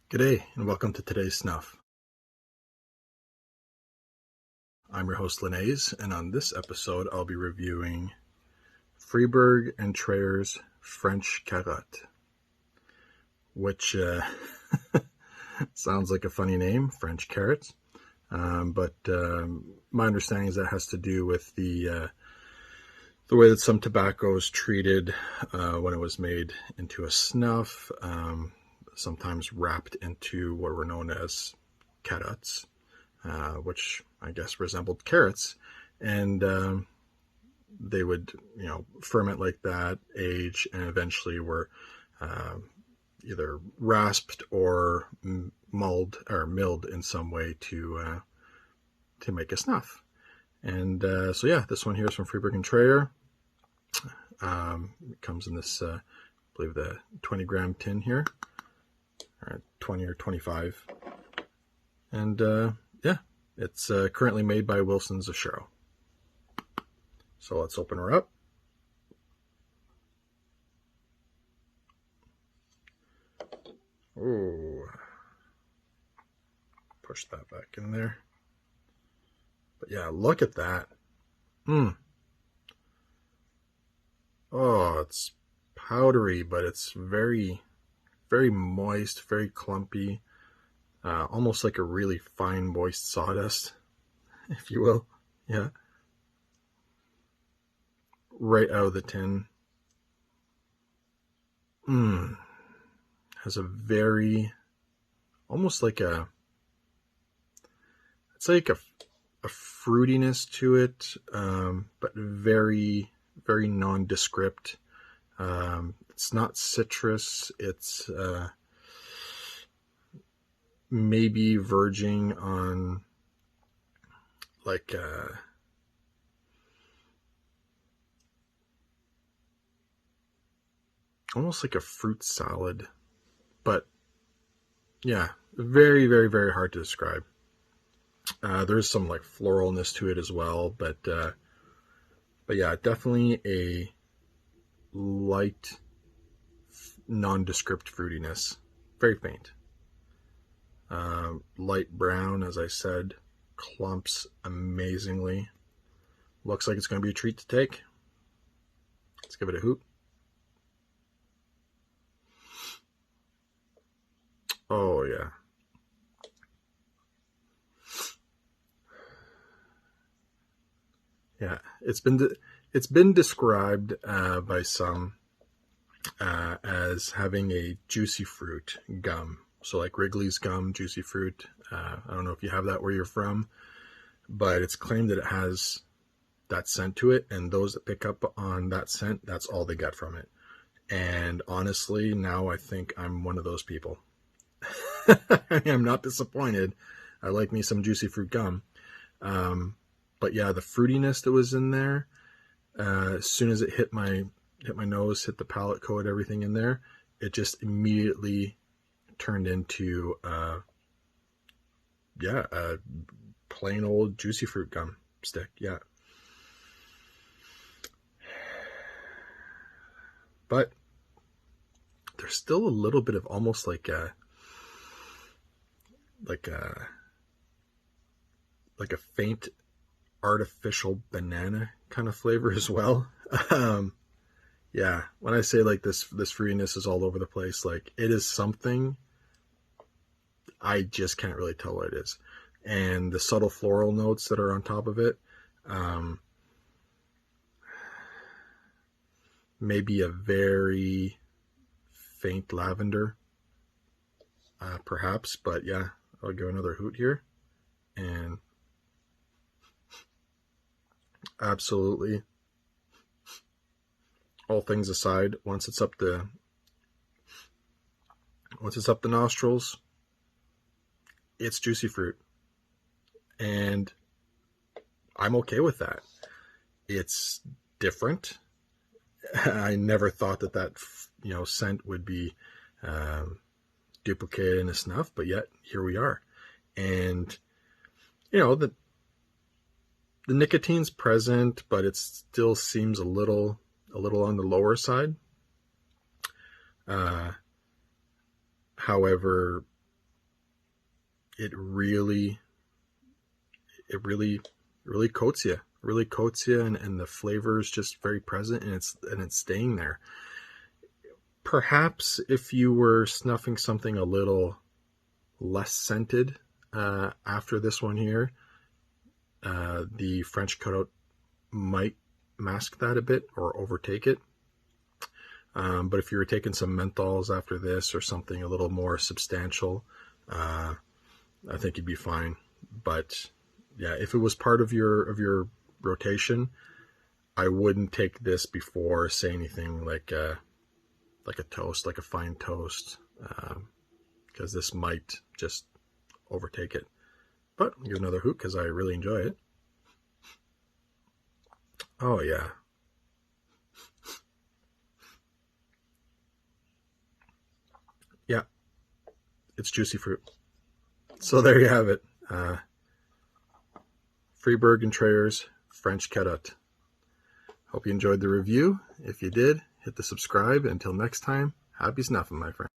G'day and welcome to today's snuff. I'm your host LeNezzz, and on this episode I'll be reviewing Fribourg Treyer's French Carotte, which sounds like a funny name, French carrots, but my understanding is that has to do with the way that some tobacco is treated when it was made into a snuff, sometimes wrapped into what were known as carottes, which I guess resembled carrots, and they would, ferment like that, age, and eventually were either rasped or mulled or milled in some way to make a snuff. And so yeah, this one here is from Fribourg Treyer. It comes in this, I believe, the 20-gram tin here, or 20 or 25, and yeah, it's currently made by Wilson's of Sharrow. So let's open her up. Oh, push that back in there. But yeah, look at that. Oh, it's powdery, but it's very, very moist, very clumpy, almost like a really fine, moist sawdust, if you will. Yeah. Right out of the tin. Has a very, almost like it's like a fruitiness to it, but very, very nondescript. It's not citrus. It's maybe verging on like almost like a fruit salad, but yeah, very, very, very hard to describe. There's some like floralness to it as well, but yeah, definitely a light, nondescript fruitiness, very faint. Light brown, as I said, clumps amazingly. Looks like it's going to be a treat to take. Let's give it a hoot. Oh yeah. Yeah, it's been described by some as having a juicy fruit gum. So like Wrigley's gum, juicy fruit. I don't know if you have that where you're from, but it's claimed that it has that scent to it, and those that pick up on that scent, that's all they get from it. And honestly, now I think I'm one of those people. I'm not disappointed. I like me some juicy fruit gum. But yeah, the fruitiness that was in there, as soon as it hit my nose, hit the palate coat, everything in there, it just immediately turned into a plain old juicy fruit gum stick. Yeah. But there's still a little bit of almost like a faint artificial banana kind of flavor as well. Yeah, when I say like this fruitiness is all over the place, like it is something I just can't really tell what it is. And the subtle floral notes that are on top of it, maybe a very faint lavender, perhaps, but yeah, I'll give another hoot here. And absolutely, all things aside, once it's up the nostrils, it's juicy fruit, and I'm okay with that. It's different. I never thought that scent would be duplicated in a snuff, but yet here we are. And the nicotine's present, but it still seems a little on the lower side. However, it really coats you. Really coats you, and the flavor is just very present, and it's staying there. Perhaps if you were snuffing something a little less scented after this one here, the French Carotte might mask that a bit or overtake it. But if you were taking some menthols after this or something a little more substantial, I think you'd be fine. But yeah, if it was part of your rotation, I wouldn't take this before, say, anything like a toast, like a fine toast, because this might just overtake it. But I'll give another hoot because I really enjoy it. Oh yeah. Yeah, it's juicy fruit. So there you have it. Fribourg Treyer's French Carotte. Hope you enjoyed the review. If you did, hit the subscribe. Until next time, happy snuffing, my friend.